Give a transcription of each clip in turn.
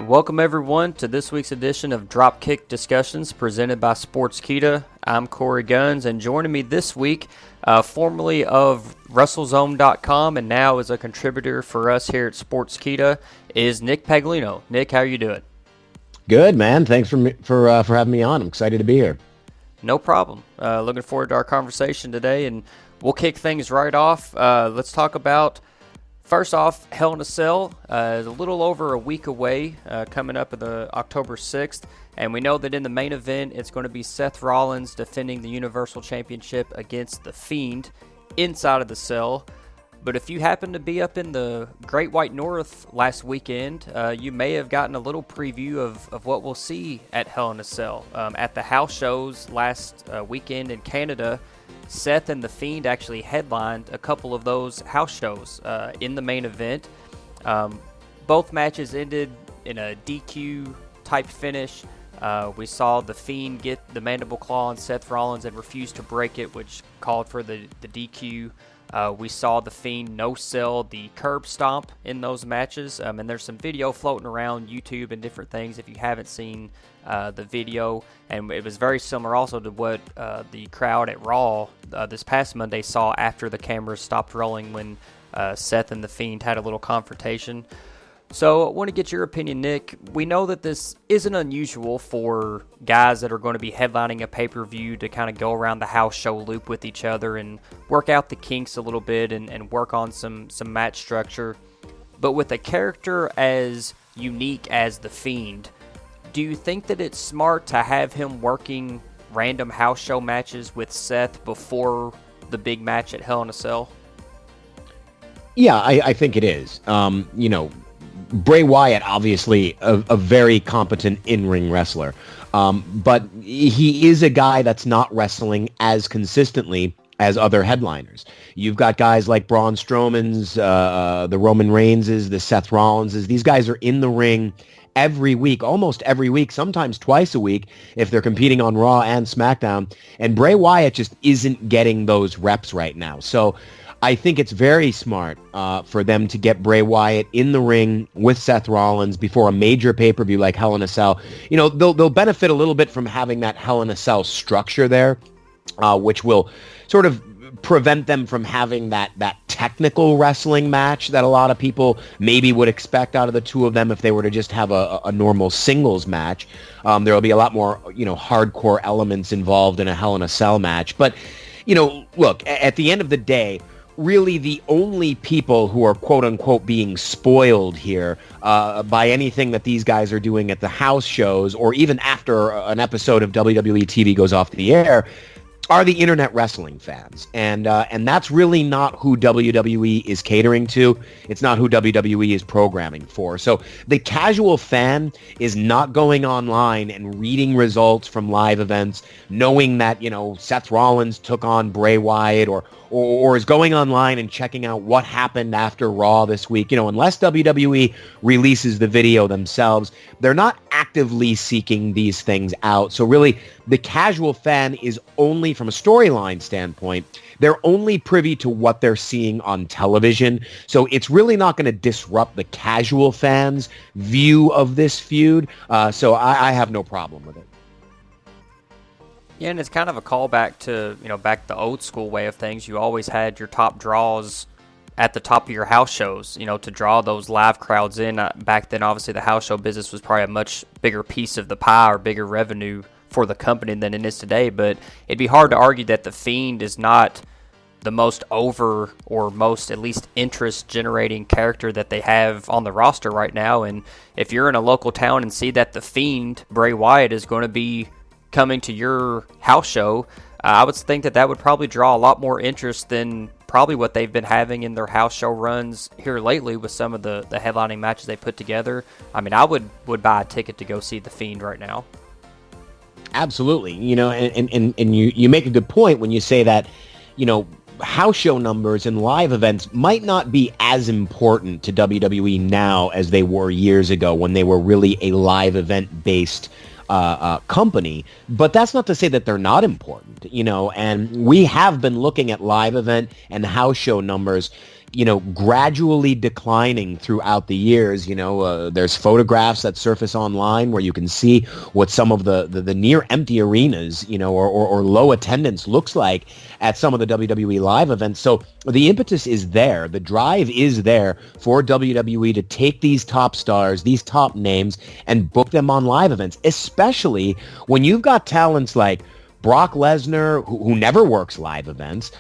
Welcome everyone to this week's edition of Dropkick Discussions presented by Sportskeeda. I'm Corey Gunz, and joining me this week, formerly of WrestleZone.com and now as a contributor for us here at Sportskeeda, is Nick Paglino. Nick, how are you doing? Good, man. Thanks for having me on. I'm excited to be here. No problem. Looking forward to our conversation today, and we'll kick things right off. Let's talk about, first off, Hell in a Cell is a little over a week away, coming up on the October 6th, and we know that in the main event, it's going to be Seth Rollins defending the Universal Championship against the Fiend inside of the Cell. But if you happen to be up in the Great White North last weekend, you may have gotten a little preview of what we'll see at Hell in a Cell. At the house shows last weekend in Canada, Seth and The Fiend actually headlined a couple of those house shows in the main event. Both matches ended in a DQ-type finish. We saw The Fiend get the mandible claw on Seth Rollins and refuse to break it, which called for the DQ. We saw The Fiend no-sell the curb stomp in those matches, and there's some video floating around YouTube and different things if you haven't seen the video, and it was very similar also to what the crowd at Raw this past Monday saw after the cameras stopped rolling when Seth and The Fiend had a little confrontation. So I want to get your opinion, Nick. We know that this isn't unusual for guys that are going to be headlining a pay-per-view to kind of go around the house show loop with each other and work out the kinks a little bit and work on some match structure. But with a character as unique as The Fiend, do you think that it's smart to have him working random house show matches with Seth before the big match at Hell in a Cell? Yeah, I think it is. Bray Wyatt, obviously a very competent in-ring wrestler, but he is a guy that's not wrestling as consistently as other headliners. You've got guys like Braun Strowman's, the Roman Reigns's, the Seth Rollins's. These guys are in the ring every week, almost every week, sometimes twice a week if they're competing on Raw and SmackDown. And Bray Wyatt just isn't getting those reps right now. So I think it's very smart for them to get Bray Wyatt in the ring with Seth Rollins before a major pay-per-view like Hell in a Cell. You know, they'll benefit a little bit from having that Hell in a Cell structure there, which will sort of prevent them from having that technical wrestling match that a lot of people maybe would expect out of the two of them if they were to just have a normal singles match. There will be a lot more, hardcore elements involved in a Hell in a Cell match. But, look, at the end of the day, really the only people who are quote-unquote being spoiled here by anything that these guys are doing at the house shows or even after an episode of WWE TV goes off the air are the internet wrestling fans. And that's really not who WWE is catering to. It's not who WWE is programming for. So the casual fan is not going online and reading results from live events, knowing that, Seth Rollins took on Bray Wyatt or is going online and checking out what happened after Raw this week. Unless WWE releases the video themselves, they're not actively seeking these things out. So really, the casual fan is only, from a storyline standpoint, they're only privy to what they're seeing on television. So it's really not going to disrupt the casual fans' view of this feud. So I have no problem with it. Yeah, and it's kind of a callback to, back the old school way of things. You always had your top draws at the top of your house shows, to draw those live crowds in. Back then, obviously, the house show business was probably a much bigger piece of the pie or bigger revenue for the company than it is today. But it'd be hard to argue that The Fiend is not the most over or most, at least, interest-generating character that they have on the roster right now. And if you're in a local town and see that The Fiend, Bray Wyatt, is going to be coming to your house show, I would think that would probably draw a lot more interest than probably what they've been having in their house show runs here lately with some of the headlining matches they put together. I mean, I would buy a ticket to go see The Fiend right now. Absolutely. And you make a good point when you say that, house show numbers and live events might not be as important to WWE now as they were years ago when they were really a live event based company, but that's not to say that they're not important, and we have been looking at live event and house show numbers, gradually declining throughout the years. There's photographs that surface online where you can see what some of the near empty arenas, or low attendance looks like at some of the WWE live events. So the impetus is there. The drive is there for WWE to take these top stars, these top names, and book them on live events, especially when you've got talents like Brock Lesnar, who never works live events.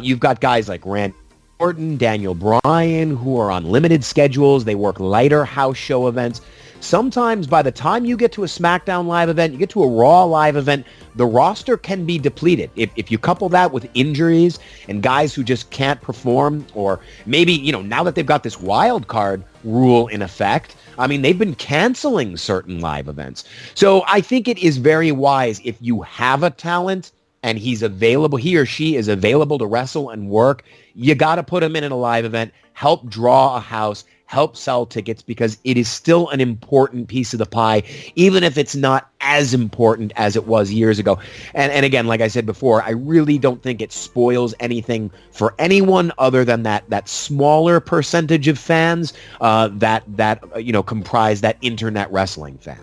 You've got guys like Randy Orton, Daniel Bryan, who are on limited schedules. They work lighter house show events. Sometimes by the time you get to a SmackDown live event, you get to a Raw live event, the roster can be depleted. If you couple that with injuries and guys who just can't perform, or maybe, now that they've got this wild card rule in effect, they've been canceling certain live events. So I think it is very wise if you have a talent and he or she is available to wrestle and work, you got to put him in a live event, help draw a house, help sell tickets, because it is still an important piece of the pie, even if it's not as important as it was years ago. And again, like I said before, I really don't think it spoils anything for anyone other than that smaller percentage of fans that comprise that internet wrestling fan.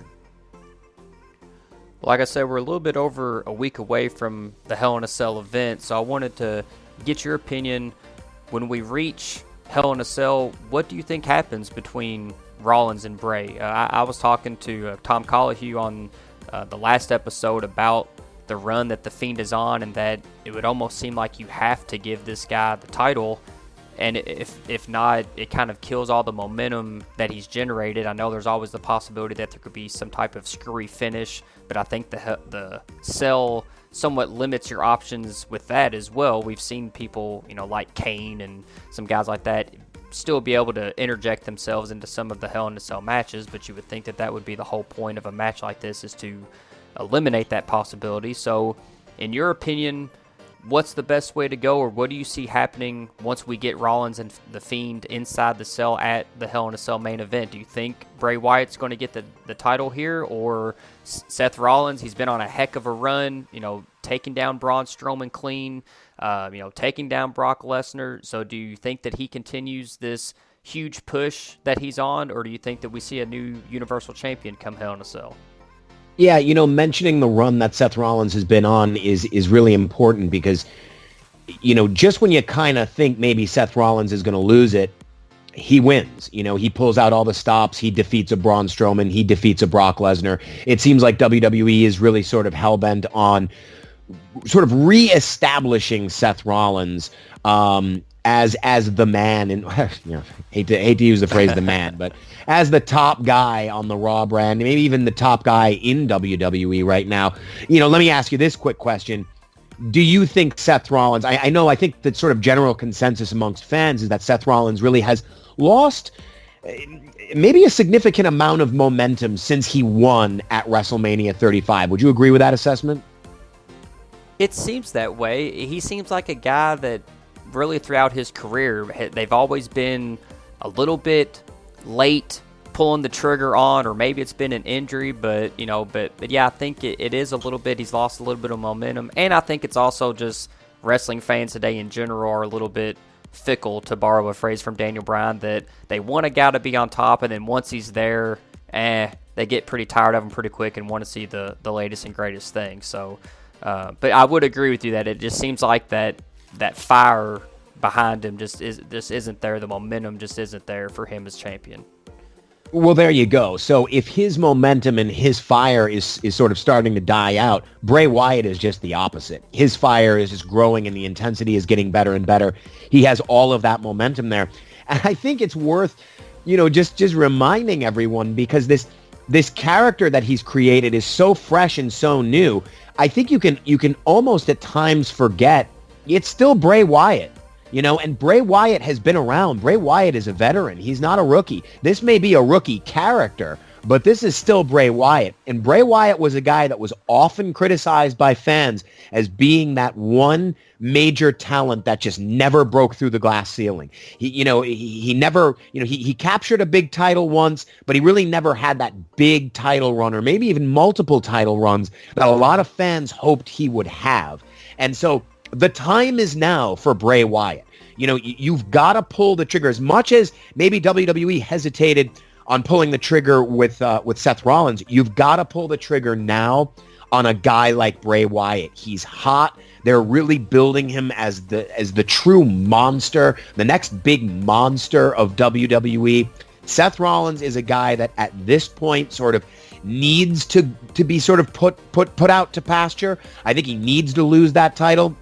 Like I said, we're a little bit over a week away from the Hell in a Cell event, so I wanted to get your opinion. When we reach Hell in a Cell, what do you think happens between Rollins and Bray? I was talking to Tom Collahue on the last episode about the run that the Fiend is on, and that it would almost seem like you have to give this guy the title, and if not, it kind of kills all the momentum that he's generated. I know there's always the possibility that there could be some type of screwy finish, but I think the Cell somewhat limits your options with that as well. We've seen people, like Kane and some guys like that still be able to interject themselves into some of the Hell in a Cell matches, but you would think that would be the whole point of a match like this, is to eliminate that possibility. So, in your opinion, what's the best way to go, or what do you see happening once we get Rollins and the Fiend inside the Cell at the Hell in a Cell main event? Do you think Bray Wyatt's going to get the title here, or Seth Rollins? He's been on a heck of a run, taking down Braun Strowman clean, taking down Brock Lesnar. So do you think that he continues this huge push that he's on, or do you think that we see a new Universal Champion come Hell in a Cell? Yeah, mentioning the run that Seth Rollins has been on is really important, because, just when you kind of think maybe Seth Rollins is going to lose it, he wins. He pulls out all the stops. He defeats a Braun Strowman. He defeats a Brock Lesnar. It seems like WWE is really sort of hell-bent on sort of reestablishing Seth Rollins as the man, and hate to use the phrase the man, but as the top guy on the Raw brand, maybe even the top guy in WWE right now. Let me ask you this quick question. Do you think Seth Rollins, I think the sort of general consensus amongst fans is that Seth Rollins really has lost maybe a significant amount of momentum since he won at WrestleMania 35. Would you agree with that assessment? It seems that way. He seems like a guy that really throughout his career, they've always been a little bit late pulling the trigger on, or maybe it's been an injury, but yeah, I think it is a little bit, he's lost a little bit of momentum, and I think it's also just wrestling fans today in general are a little bit fickle, to borrow a phrase from Daniel Bryan, that they want a guy to be on top, and then once he's there, they get pretty tired of him pretty quick and want to see the latest and greatest thing. So, but I would agree with you that it just seems like that fire behind him just isn't there. The momentum just isn't there for him as champion. Well, there you go. So if his momentum and his fire is sort of starting to die out, Bray Wyatt is just the opposite. His fire is just growing and the intensity is getting better and better. He has all of that momentum there. And I think it's worth, just reminding everyone, because this character that he's created is so fresh and so new. I think you can almost at times forget it's still Bray Wyatt. And Bray Wyatt has been around. Bray Wyatt is a veteran. He's not a rookie. This may be a rookie character, but this is still Bray Wyatt. And Bray Wyatt was a guy that was often criticized by fans as being that one major talent that just never broke through the glass ceiling. He never, he captured a big title once, but he really never had that big title run, or maybe even multiple title runs that a lot of fans hoped he would have. And so The time is now for Bray Wyatt. You know, you've got to pull the trigger. As much as maybe WWE hesitated on pulling the trigger with Seth Rollins, you've got to pull the trigger now on a guy like Bray Wyatt. He's hot. They're really building him as the true monster, the next big monster of WWE. Seth Rollins is a guy that at this point sort of needs to be sort of put out to pasture. I think he needs to lose that title.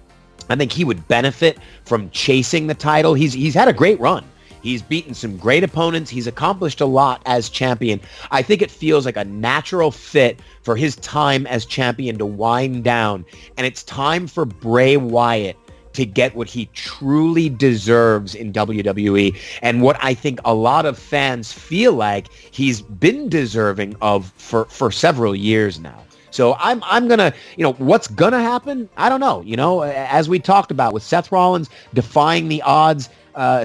I think he would benefit from chasing the title. He's had a great run. He's beaten some great opponents. He's accomplished a lot as champion. I think it feels like a natural fit for his time as champion to wind down. And it's time for Bray Wyatt to get what he truly deserves in WWE, and what I think a lot of fans feel like he's been deserving of for several years now. So I'm gonna, what's gonna happen? I don't know. As we talked about with Seth Rollins defying the odds,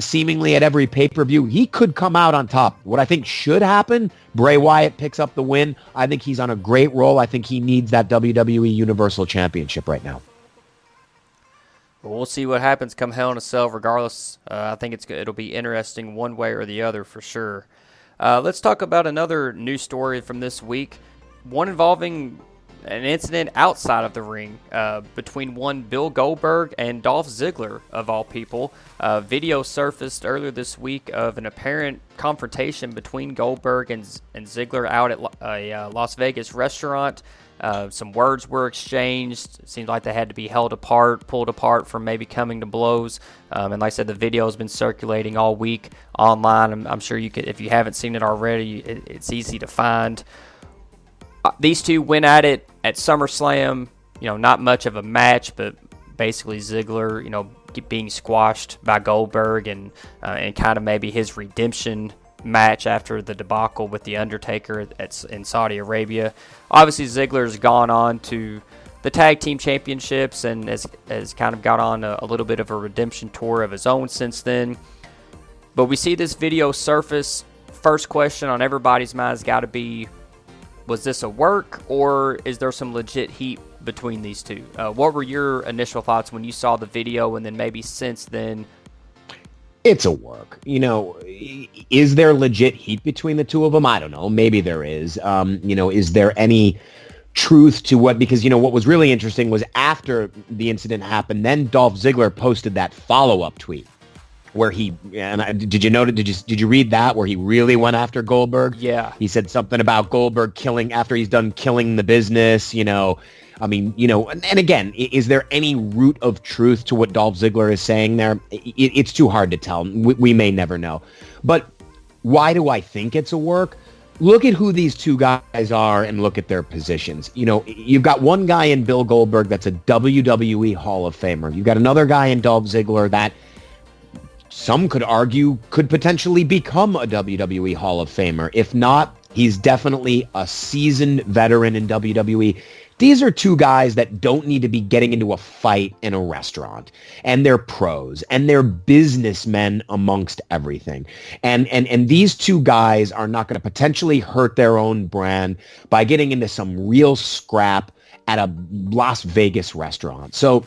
seemingly at every pay-per-view, he could come out on top. What I think should happen, Bray Wyatt picks up the win. I think he's on a great roll. I think he needs that WWE Universal Championship right now. Well, we'll see what happens come Hell in a Cell. Regardless, I think it'll be interesting one way or the other for sure. Let's talk about another news story from this week, one involving an incident outside of the ring between one Bill Goldberg and Dolph Ziggler, of all people. Video surfaced earlier this week of an apparent confrontation between Goldberg and Ziggler out at a Las Vegas restaurant. Some words were exchanged. It seemed like they had to be pulled apart from maybe coming to blows. And like I said, the video has been circulating all week online. I'm sure you could, if you haven't seen it already, it's easy to find. These two went at it at SummerSlam. Not much of a match, but basically Ziggler, being squashed by Goldberg and kind of maybe his redemption match after the debacle with The Undertaker in Saudi Arabia. Obviously, Ziggler's gone on to the Tag Team Championships and has kind of got on a little bit of a redemption tour of his own since then. But we see this video surface. First question on everybody's mind has got to be, was this a work, or is there some legit heat between these two? What were your initial thoughts when you saw the video, and then maybe since then? It's a work. Is there legit heat between the two of them? I don't know. Maybe there is. Is there any truth to what? Because, what was really interesting was after the incident happened, then Dolph Ziggler posted that follow-up tweet where did you read that, where he really went after Goldberg? Yeah. He said something about Goldberg after he's done killing the business, and again, is there any root of truth to what Dolph Ziggler is saying there? It's too hard to tell. We may never know. But why do I think it's a work? Look at who these two guys are and look at their positions. You've got one guy in Bill Goldberg that's a WWE Hall of Famer. You've got another guy in Dolph Ziggler that some could argue could potentially become a WWE Hall of Famer. If not, he's definitely a seasoned veteran in WWE. These are two guys that don't need to be getting into a fight in a restaurant, and they're pros, and they're businessmen amongst everything. And these two guys are not going to potentially hurt their own brand by getting into some real scrap at a Las Vegas restaurant. So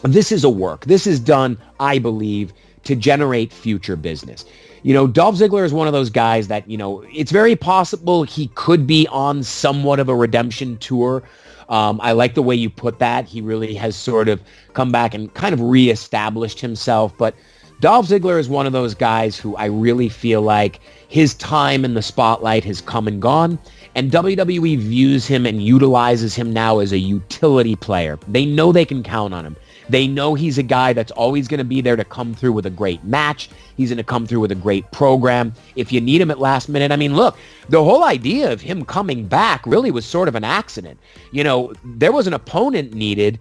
this is a work. This is done, I believe, to generate future business. Dolph Ziggler is one of those guys that, it's very possible he could be on somewhat of a redemption tour. I like the way you put that. He really has sort of come back and kind of reestablished himself. But Dolph Ziggler is one of those guys who I really feel like his time in the spotlight has come and gone. And WWE views him and utilizes him now as a utility player. They know they can count on him. They know he's a guy that's always going to be there to come through with a great match. He's going to come through with a great program. If you need him at last minute, look, the whole idea of him coming back really was sort of an accident. There was an opponent needed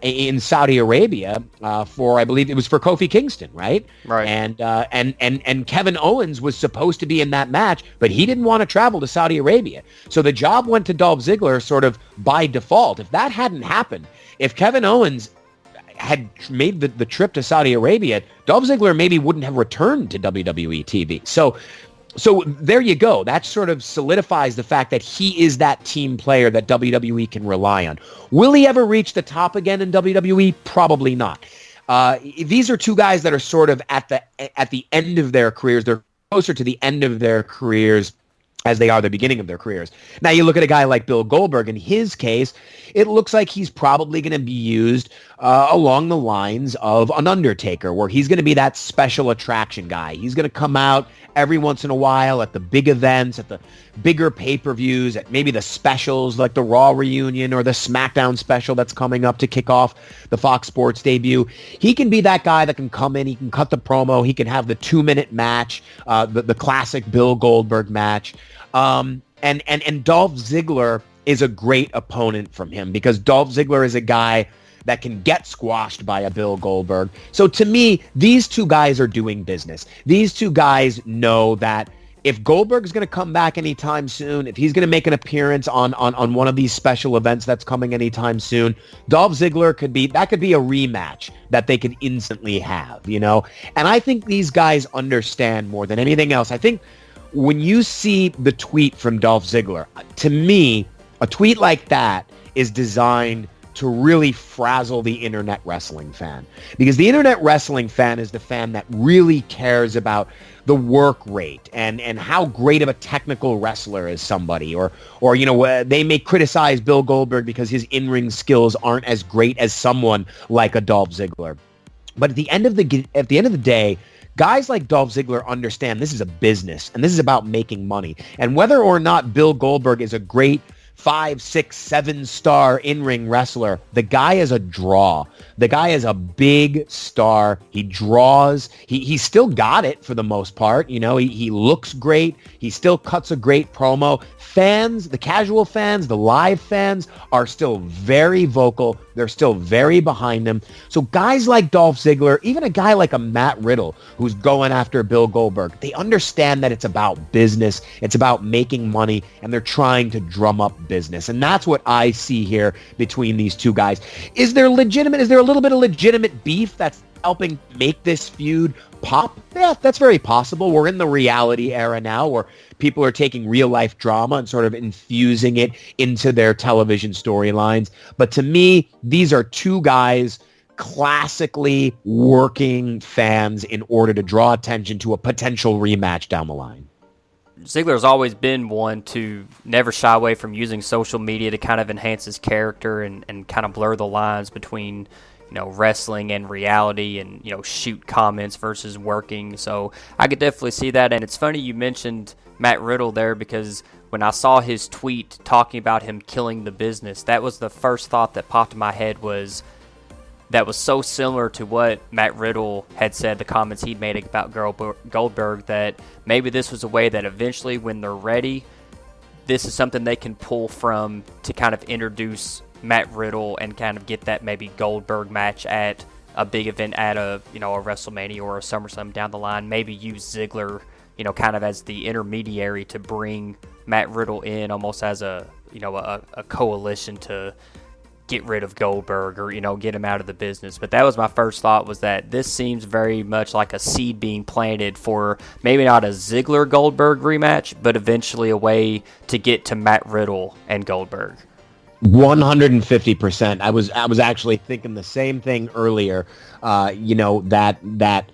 in Saudi Arabia for, I believe it was for Kofi Kingston, right? Right. And Kevin Owens was supposed to be in that match, but he didn't want to travel to Saudi Arabia. So the job went to Dolph Ziggler sort of by default. If that hadn't happened, if Kevin Owens had made the trip to Saudi Arabia, Dolph Ziggler maybe wouldn't have returned to WWE TV. So So there you go. That sort of solidifies the fact that he is that team player that WWE can rely on. Will he ever reach the top again in WWE? Probably not. These are two guys that are sort of at the end of their careers. They're closer to the end of their careers as they are the beginning of their careers. Now you look at a guy like Bill Goldberg. In his case, it looks like he's probably going to be used along the lines of an Undertaker, where he's going to be that special attraction guy. He's going to come out every once in a while at the big events, at the bigger pay-per-views, at maybe the specials like the Raw reunion or the SmackDown special that's coming up to kick off the Fox Sports debut. He can be that guy that can come in, he can cut the promo, he can have the 2-minute match, the classic Bill Goldberg match. And Dolph Ziggler is a great opponent from him, because Dolph Ziggler is a guy that can get squashed by a Bill Goldberg. So to me, these two guys are doing business. These two guys know that if Goldberg's going to come back anytime soon, if he's going to make an appearance on one of these special events that's coming anytime soon, Dolph Ziggler could be a rematch that they could instantly have, you know? And I think these guys understand more than anything else. I think when you see the tweet from Dolph Ziggler, to me, a tweet like that is designed to really frazzle the internet wrestling fan, because the internet wrestling fan is the fan that really cares about the work rate and how great of a technical wrestler is somebody, or you know, they may criticize Bill Goldberg because his in-ring skills aren't as great as someone like a Dolph Ziggler. But at the end of the day, guys like Dolph Ziggler understand this is a business and this is about making money. And whether or not Bill Goldberg is a great 5, 6, 7-star in-ring wrestler, the guy is a draw. The guy is a big star. He draws. He's still got it for the most part. You know, he looks great. He still cuts a great promo. Fans, the casual fans, the live fans are still very vocal. They're still very behind him. So guys like Dolph Ziggler, even a guy like a Matt Riddle who's going after Bill Goldberg, they understand that it's about business. It's about making money, and they're trying to drum up business. And that's what I see here between these two guys. Is there a little bit of legitimate beef that's helping make this feud pop? Yeah, that's very possible. We're in the reality era now where people are taking real life drama and sort of infusing it into their television storylines. But to me, these are two guys classically working fans in order to draw attention to a potential rematch down the line. Ziggler's always been one to never shy away from using social media to kind of enhance his character and kind of blur the lines between, you know, wrestling and reality, and, you know, shoot comments versus working. So I could definitely see that. And it's funny you mentioned Matt Riddle there, because when I saw his tweet talking about him killing the business, that was the first thought that popped in my head. That was so similar to what Matt Riddle had said, the comments he'd made about Goldberg, that maybe this was a way that eventually when they're ready, this is something they can pull from to kind of introduce Matt Riddle and kind of get that maybe Goldberg match at a big event at a WrestleMania or a SummerSlam down the line. Maybe use Ziggler, you know, kind of as the intermediary to bring Matt Riddle in, almost as a coalition to get rid of Goldberg, or, you know, get him out of the business. But that was my first thought, was that this seems very much like a seed being planted for maybe not a Ziggler Goldberg rematch, but eventually a way to get to Matt Riddle and Goldberg. 150%. I was actually thinking the same thing earlier. That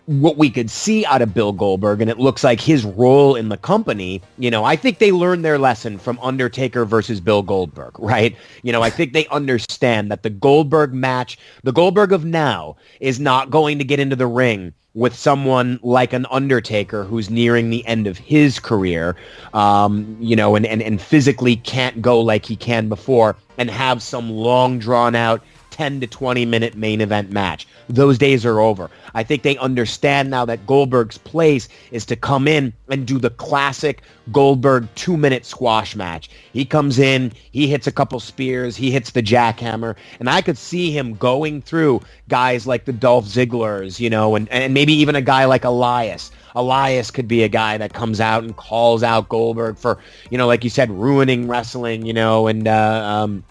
what we could see out of Bill Goldberg, and it looks like his role in the company, you know, I think they learned their lesson from Undertaker versus Bill Goldberg, right? You know, I think they understand that the Goldberg match, the Goldberg of now, is not going to get into the ring with someone like an Undertaker who's nearing the end of his career, and physically can't go like he can before, and have some long drawn out 10 to 20 minute main event match. Those days are over. I think they understand now that Goldberg's place is to come in and do the classic Goldberg 2-minute squash match. He comes in, he hits a couple spears, he hits the jackhammer, and I could see him going through guys like the Dolph Zigglers, you know, and maybe even a guy like Elias. Elias could be a guy that comes out and calls out Goldberg for, you know, like you said, ruining wrestling, you know, and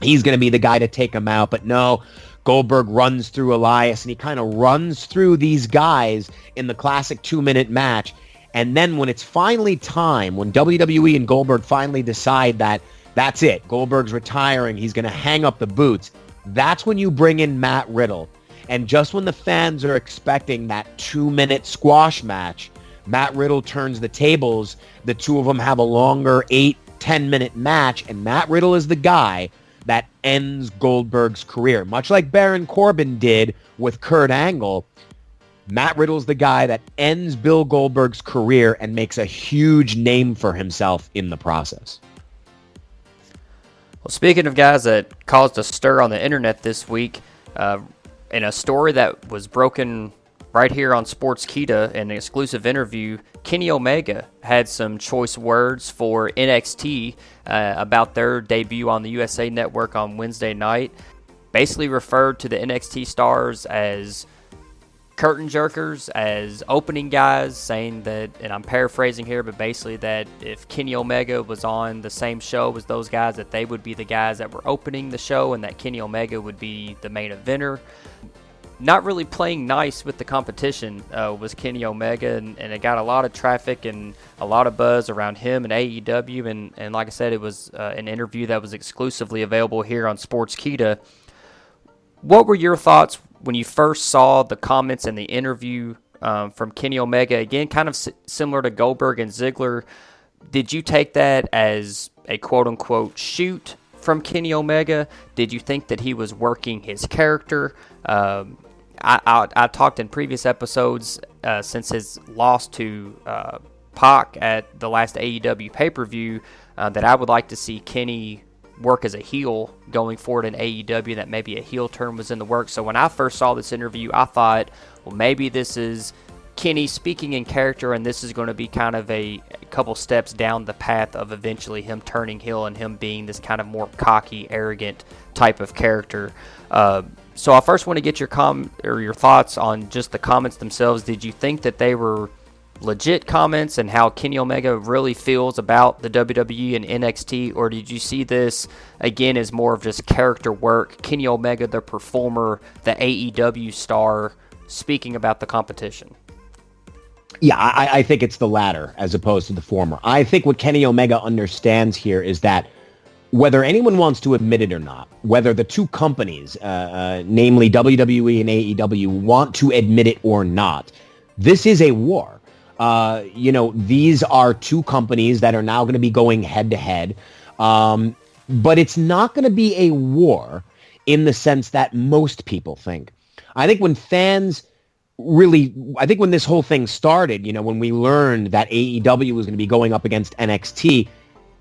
he's going to be the guy to take him out. But no, Goldberg runs through Elias, and he kind of runs through these guys in the classic 2-minute match. And then when it's finally time, when WWE and Goldberg finally decide that that's it, Goldberg's retiring, he's going to hang up the boots, that's when you bring in Matt Riddle. And just when the fans are expecting that 2-minute squash match, Matt Riddle turns the tables. The two of them have a longer 8-10-minute match, and Matt Riddle is the guy that ends Goldberg's career. Much like Baron Corbin did with Kurt Angle, Matt Riddle's the guy that ends Bill Goldberg's career and makes a huge name for himself in the process. Well, speaking of guys that caused a stir on the internet this week, in a story that was broken right here on Sportskeeda, in an exclusive interview, Kenny Omega had some choice words for NXT about their debut on the USA Network on Wednesday night. Basically referred to the NXT stars as curtain jerkers, as opening guys, saying that, and I'm paraphrasing here, but basically that if Kenny Omega was on the same show as those guys, that they would be the guys that were opening the show and that Kenny Omega would be the main eventer. Not really playing nice with the competition was Kenny Omega, and it got a lot of traffic and a lot of buzz around him and AEW, and like I said, it was an interview that was exclusively available here on Sportskeeda. What were your thoughts when you first saw the comments in the interview from Kenny Omega? Again, kind of similar to Goldberg and Ziggler. Did you take that as a quote-unquote shoot from Kenny Omega? Did you think that he was working his character? I talked in previous episodes since his loss to Pac at the last AEW pay-per-view that I would like to see Kenny work as a heel going forward in AEW, that maybe a heel turn was in the works. So when I first saw this interview, I thought, well, maybe this is Kenny speaking in character, and this is going to be kind of a couple steps down the path of eventually him turning heel and him being this kind of more cocky, arrogant type of character. So I first want to get your thoughts on just the comments themselves. Did you think that they were legit comments and how Kenny Omega really feels about the WWE and NXT, or did you see this again as more of just character work, Kenny Omega the performer, the AEW star, speaking about the competition? Yeah, I think it's the latter as opposed to the former. I think what Kenny Omega understands here is that whether anyone wants to admit it or not, whether the two companies, namely WWE and AEW, want to admit it or not, this is a war. These are two companies that are now going to be going head-to-head. But it's not going to be a war in the sense that most people think. I think when when this whole thing started, when we learned that AEW was going to be going up against NXT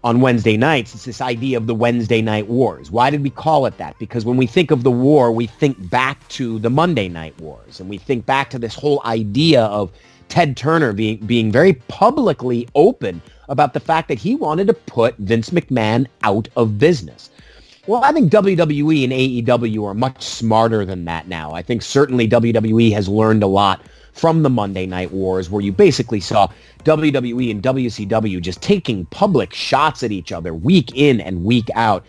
on Wednesday nights, it's this idea of the Wednesday Night Wars. Why did we call it that? Because when we think of the war, we think back to the Monday Night Wars, and we think back to this whole idea of Ted Turner being very publicly open about the fact that he wanted to put Vince McMahon out of business. Well, I think WWE and AEW are much smarter than that now. I think certainly WWE has learned a lot from the Monday Night Wars, where you basically saw WWE and WCW just taking public shots at each other week in and week out.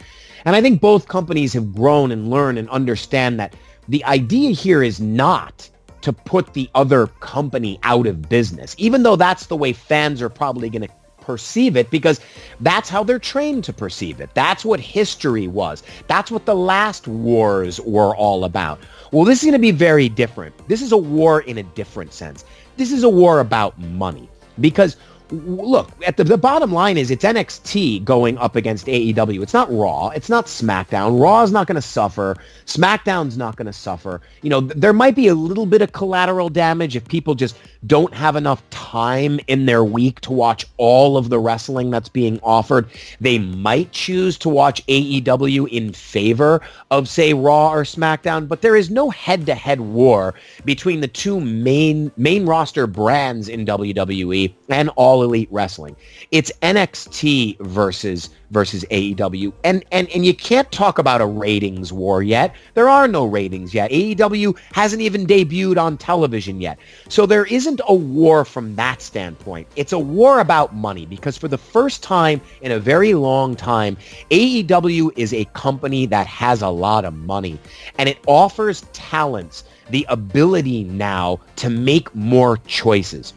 And I think both companies have grown and learned and understand that the idea here is not to put the other company out of business, even though that's the way fans are probably going to perceive it, because that's how they're trained to perceive it. That's what history was. That's what the last wars were all about. Well, this is going to be very different. This is a war in a different sense. This is a war about money, because look, at the bottom line is it's NXT going up against AEW. It's not Raw. It's not SmackDown. Raw is not going to suffer. SmackDown's not going to suffer. There might be a little bit of collateral damage if people just don't have enough time in their week to watch all of the wrestling that's being offered. They might choose to watch AEW in favor of, say, Raw or SmackDown, but there is no head-to-head war between the two main roster brands in WWE and All Elite Wrestling. It's NXT versus AEW, and you can't talk about a ratings war yet. There are no ratings yet. AEW hasn't even debuted on television yet. So there isn't a war from that standpoint. It's a war about money, because for the first time in a very long time, AEW is a company that has a lot of money, and it offers talents the ability now to make more choices.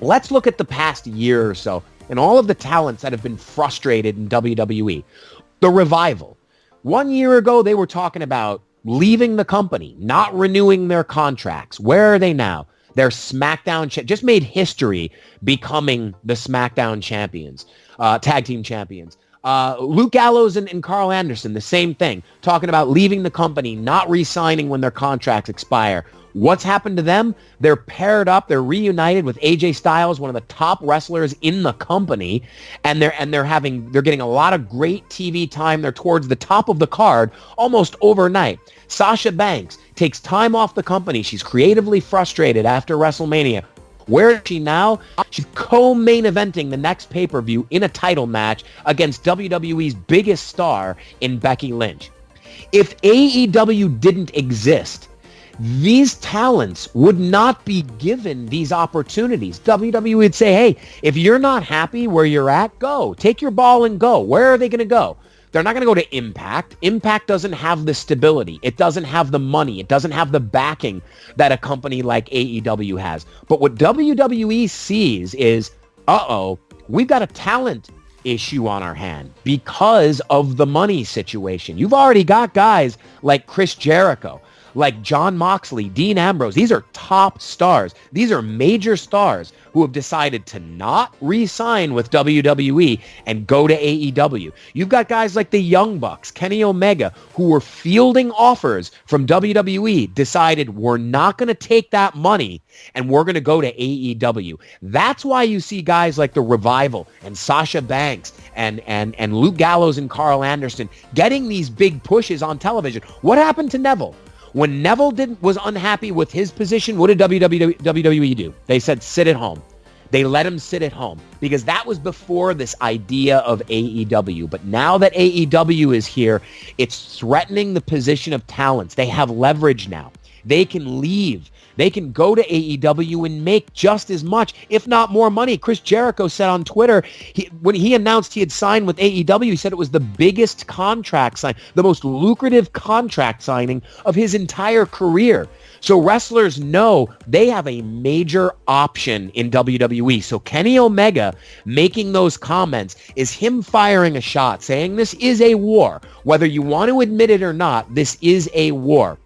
Let's look at the past year or so and all of the talents that have been frustrated in WWE. The Revival. 1 year ago, they were talking about leaving the company, not renewing their contracts. Where are they now? They're SmackDown, just made history becoming the SmackDown champions, tag team champions. Luke Gallows and Carl Anderson, the same thing, talking about leaving the company, not re-signing when their contracts expire. What's happened to them? They're paired up. They're reunited with AJ Styles, one of the top wrestlers in the company, and they're getting a lot of great TV time. They're towards the top of the card almost overnight. Sasha Banks takes time off the company. She's creatively frustrated after WrestleMania. Where is she now? She's co-main eventing the next pay-per-view in a title match against WWE's biggest star in Becky Lynch. If AEW didn't exist, these talents would not be given these opportunities. WWE would say, hey, if you're not happy where you're at, go. Take your ball and go. Where are they going to go? They're not going to go to Impact. Impact doesn't have the stability. It doesn't have the money. It doesn't have the backing that a company like AEW has. But what WWE sees is, we've got a talent issue on our hand because of the money situation. You've already got guys like Chris Jericho, like Jon Moxley, Dean Ambrose. These are top stars. These are major stars who have decided to not re-sign with WWE and go to AEW. You've got guys like the Young Bucks, Kenny Omega, who were fielding offers from WWE, decided we're not going to take that money and we're going to go to AEW. That's why you see guys like the Revival and Sasha Banks and Luke Gallows and Carl Anderson getting these big pushes on television. What happened to Neville? When Neville was unhappy with his position, what did WWE do? They said, sit at home. They let him sit at home because that was before this idea of AEW. But now that AEW is here, it's threatening the position of talents. They have leverage now. They can leave. They can go to AEW and make just as much, if not more money. Chris Jericho said on Twitter, when he announced he had signed with AEW, he said it was the biggest contract sign, the most lucrative contract signing of his entire career. So wrestlers know they have a major option in WWE. So Kenny Omega making those comments is him firing a shot, saying this is a war. Whether you want to admit it or not, this is a war.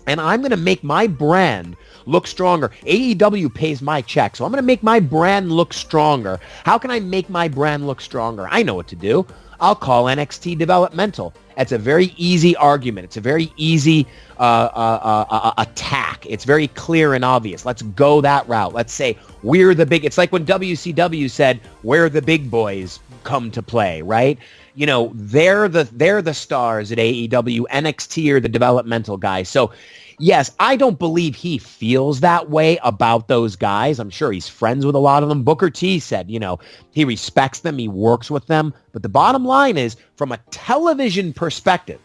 And I'm going to make my brand look stronger. AEW pays my check, so I'm going to make my brand look stronger. How can I make my brand look stronger? I know what to do. I'll call NXT developmental. It's a very easy argument. It's a very easy attack. It's very clear and obvious. Let's go that route. Let's say we're the big. It's like when WCW said, where the big boys come to play, right? You know, they're the stars at AEW. NXT are the developmental guys. So, yes, I don't believe he feels that way about those guys. I'm sure he's friends with a lot of them. Booker T said, you know, he respects them. He works with them. But the bottom line is, from a television perspective,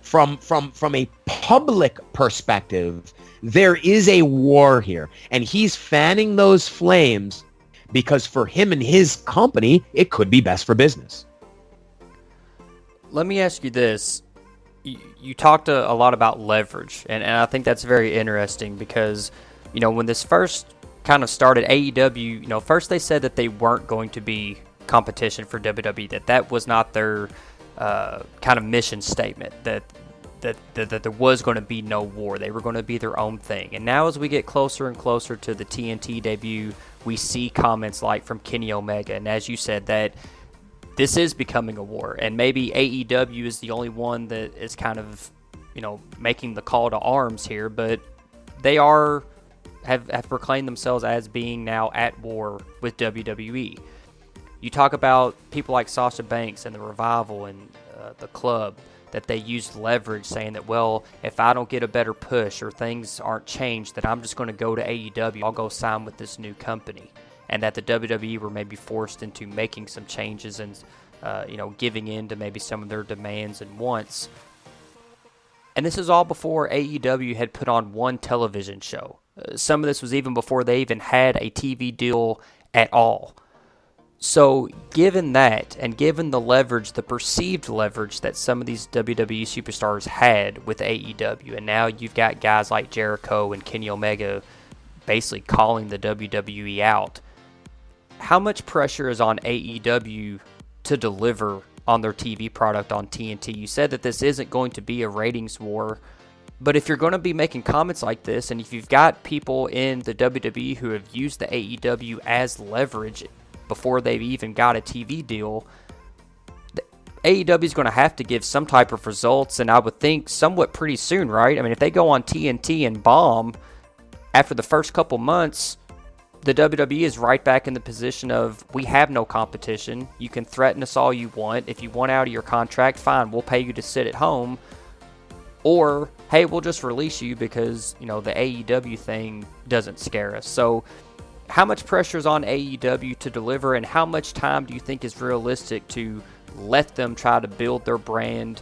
from a public perspective, there is a war here. And he's fanning those flames because for him and his company, it could be best for business. Let me ask you this. You talked a lot about leverage, and I think that's very interesting because, you know, when this first kind of started, AEW, you know, first they said that they weren't going to be competition for WWE, that was not their kind of mission statement, that there was going to be no war. They were going to be their own thing. And now as we get closer and closer to the TNT debut, we see comments like from Kenny Omega, and as you said, that this is becoming a war, and maybe AEW is the only one that is kind of, you know, making the call to arms here, but they have proclaimed themselves as being now at war with WWE. You talk about people like Sasha Banks and the Revival and the Club, that they used leverage, saying that, well, if I don't get a better push or things aren't changed, that I'm just going to go to AEW. I'll go sign with this new company. And that the WWE were maybe forced into making some changes and, you know, giving in to maybe some of their demands and wants. And this is all before AEW had put on one television show. Some of this was even before they even had a TV deal at all. So given that, and given the leverage, the perceived leverage that some of these WWE superstars had with AEW, and now you've got guys like Jericho and Kenny Omega basically calling the WWE out, how much pressure is on AEW to deliver on their TV product on TNT? You said that this isn't going to be a ratings war, but if you're going to be making comments like this, and if you've got people in the WWE who have used the AEW as leverage before they've even got a TV deal, AEW is going to have to give some type of results, and I would think somewhat pretty soon, right? I mean, if they go on TNT and bomb after the first couple months, the WWE is right back in the position of, we have no competition. You can threaten us all you want. If you want out of your contract, fine, we'll pay you to sit at home. Or, hey, we'll just release you because, the AEW thing doesn't scare us. So, how much pressure is on AEW to deliver, and how much time do you think is realistic to let them try to build their brand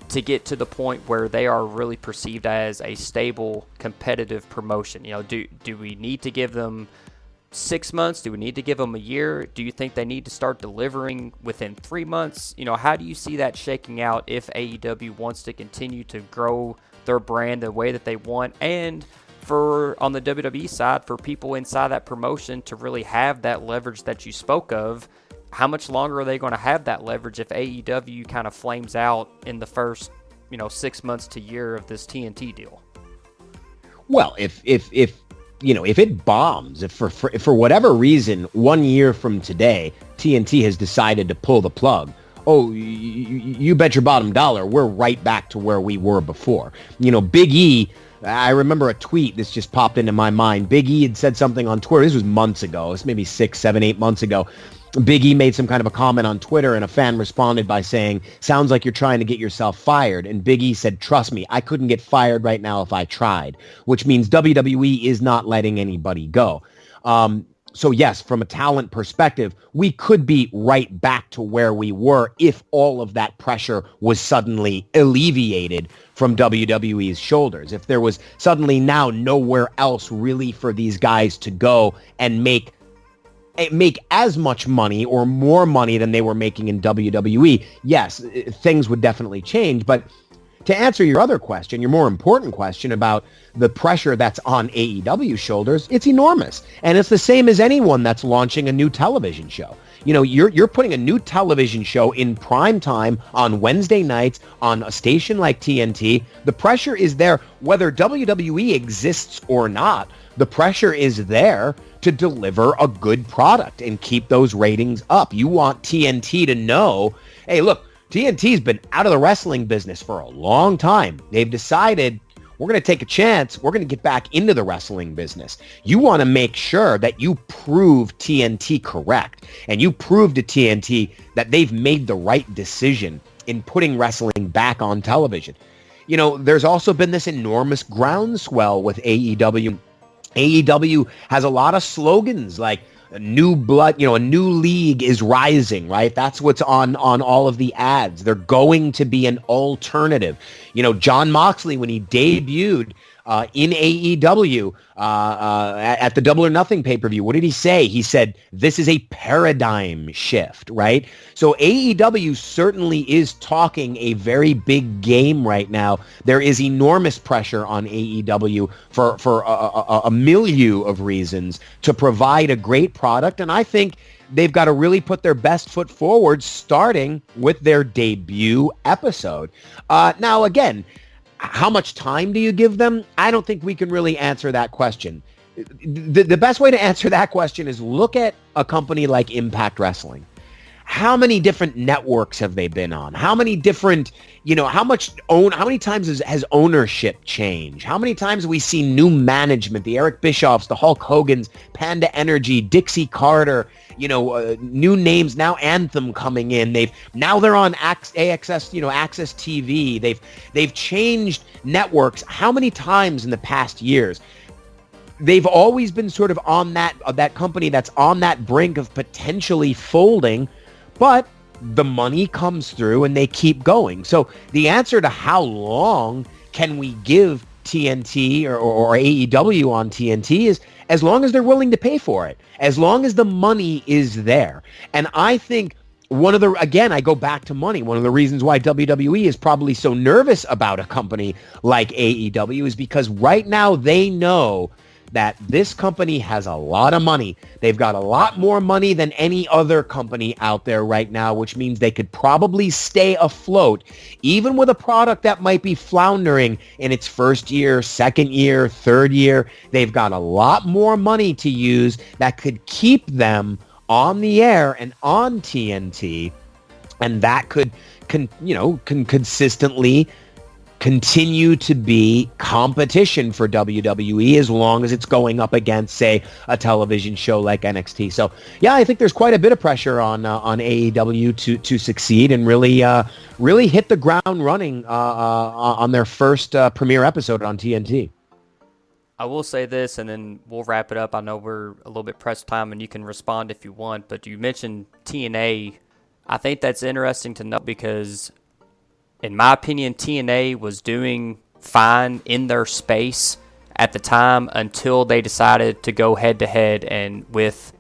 to get to the point where they are really perceived as a stable, competitive promotion? Do we need to give them 6 months? Do we need to give them a year? Do you think they need to start delivering within 3 months? How do you see that shaking out if AEW wants to continue to grow their brand the way that they want, and for, on the WWE side, for people inside that promotion to really have that leverage that you spoke of? How much longer are they going to have that leverage if AEW kind of flames out in the first, 6 months to year of this TNT deal? Well, if it bombs, if for whatever reason, 1 year from today, TNT has decided to pull the plug, you bet your bottom dollar, we're right back to where we were before. Big E, I remember a tweet, this just popped into my mind. Big E had said something on Twitter. This was months ago. It's maybe 6, 7, 8 months ago. Big E made some kind of a comment on Twitter, and a fan responded by saying, sounds like you're trying to get yourself fired. And Big E said, trust me, I couldn't get fired right now if I tried, which means WWE is not letting anybody go. So yes, from a talent perspective, we could be right back to where we were if all of that pressure was suddenly alleviated from WWE's shoulders. If there was suddenly now nowhere else really for these guys to go and make as much money or more money than they were making in WWE, yes, things would definitely change. But to answer your other question, your more important question about the pressure that's on AEW's shoulders, it's enormous. And it's the same as anyone that's launching a new television show. You're putting a new television show in prime time on Wednesday nights on a station like TNT. The pressure is there whether WWE exists or not. The pressure is there to deliver a good product and keep those ratings up. You want TNT to know, hey, look, TNT's been out of the wrestling business for a long time. They've decided we're going to take a chance. We're going to get back into the wrestling business. You want to make sure that you prove TNT correct, and you prove to TNT that they've made the right decision in putting wrestling back on television. There's also been this enormous groundswell with AEW. AEW has a lot of slogans like new blood, a new league is rising, right? That's what's on all of the ads. They're going to be an alternative. John Moxley, when he debuted in AEW at the Double or Nothing pay-per-view, what did he say? He said, this is a paradigm shift, right? So AEW certainly is talking a very big game right now. There is enormous pressure on AEW for a milieu of reasons to provide a great product, and I think they've got to really put their best foot forward, starting with their debut episode. Now, again, how much time do you give them? I don't think we can really answer that question. The best way to answer that question is look at a company like Impact Wrestling. How many different networks have they been on? How many different, how many times has ownership changed? How many times have we seen new management, the Eric Bischoffs, the Hulk Hogans, Panda Energy, Dixie Carter, new names, now Anthem coming in. They're on AXS, Access TV. They've changed networks. How many times in the past years? They've always been sort of on that company that's on that brink of potentially folding, but the money comes through and they keep going. So the answer to how long can we give TNT or AEW on TNT is as long as they're willing to pay for it, as long as the money is there. And I think I go back to money. One of the reasons why WWE is probably so nervous about a company like AEW is because right now they know that this company has a lot of money. They've got a lot more money than any other company out there right now, which means they could probably stay afloat, even with a product that might be floundering in its first year, second year, third year. They've got a lot more money to use that could keep them on the air and on TNT, and that could consistently continue to be competition for WWE as long as it's going up against, say, a television show like NXT. So, yeah, I think there's quite a bit of pressure on AEW to succeed and really hit the ground running on their first premiere episode on TNT. I will say this, and then we'll wrap it up. I know we're a little bit pressed time, and you can respond if you want, but you mentioned TNA. I think that's interesting to know because, in my opinion, TNA was doing fine in their space at the time until they decided to go head-to-head and with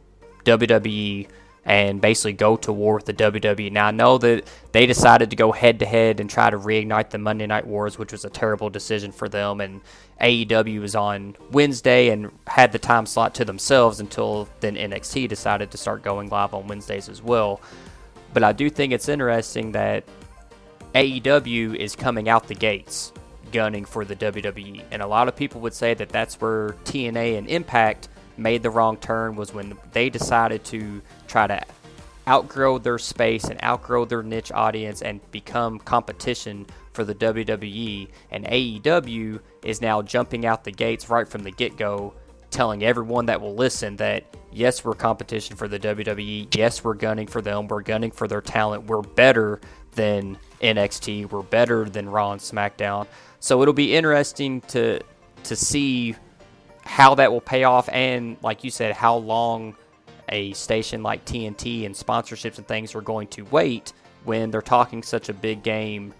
WWE and basically go to war with the WWE. Now, I know that they decided to go head-to-head and try to reignite the Monday Night Wars, which was a terrible decision for them, and AEW was on Wednesday and had the time slot to themselves until then NXT decided to start going live on Wednesdays as well. But I do think it's interesting that AEW is coming out the gates gunning for the WWE. And a lot of people would say that that's where TNA and Impact made the wrong turn, was when they decided to try to outgrow their space and outgrow their niche audience and become competition for the WWE. And AEW is now jumping out the gates right from the get-go, telling everyone that will listen that, yes, we're competition for the WWE. Yes, we're gunning for them. We're gunning for their talent. We're better than NXT. We're better than Raw and SmackDown. So it'll be interesting to see how that will pay off, and like you said, how long a station like TNT and sponsorships and things are going to wait when they're talking such a big game,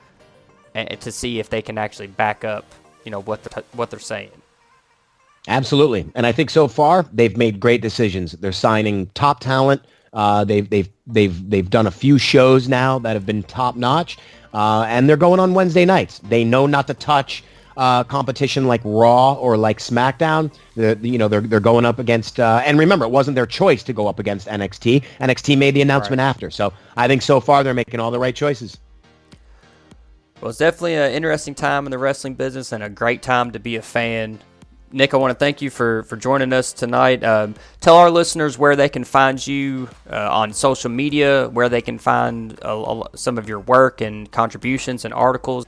and to see if they can actually back up, what they're saying. Absolutely, and I think so far they've made great decisions. They're signing top talent. They've done a few shows now that have been top notch, and they're going on Wednesday nights. They know not to touch competition like Raw or like SmackDown. They're going up against, and remember, it wasn't their choice to go up against NXT. NXT made the announcement after. So I think so far they're making all the right choices. Well, it's definitely an interesting time in the wrestling business and a great time to be a fan. Nick, I want to thank you for joining us tonight. Tell our listeners where they can find you on social media, where they can find some of your work and contributions and articles.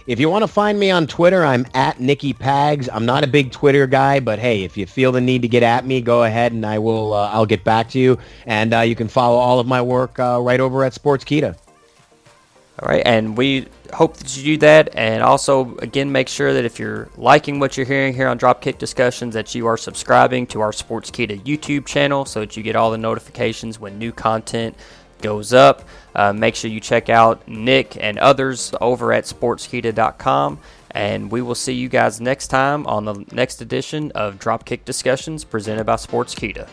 If you want to find me on Twitter, I'm at Nicky Pags. I'm not a big Twitter guy, but hey, if you feel the need to get at me, go ahead and I'll get back to you. And you can follow all of my work right over at Sportskeeda. All right, and we hope that you do that. And also, again, make sure that if you're liking what you're hearing here on Dropkick Discussions, that you are subscribing to our Sportskeeda YouTube channel so that you get all the notifications when new content goes up. Make sure you check out Nick and others over at Sportskeeda.com, and we will see you guys next time on the next edition of Dropkick Discussions presented by Sportskeeda.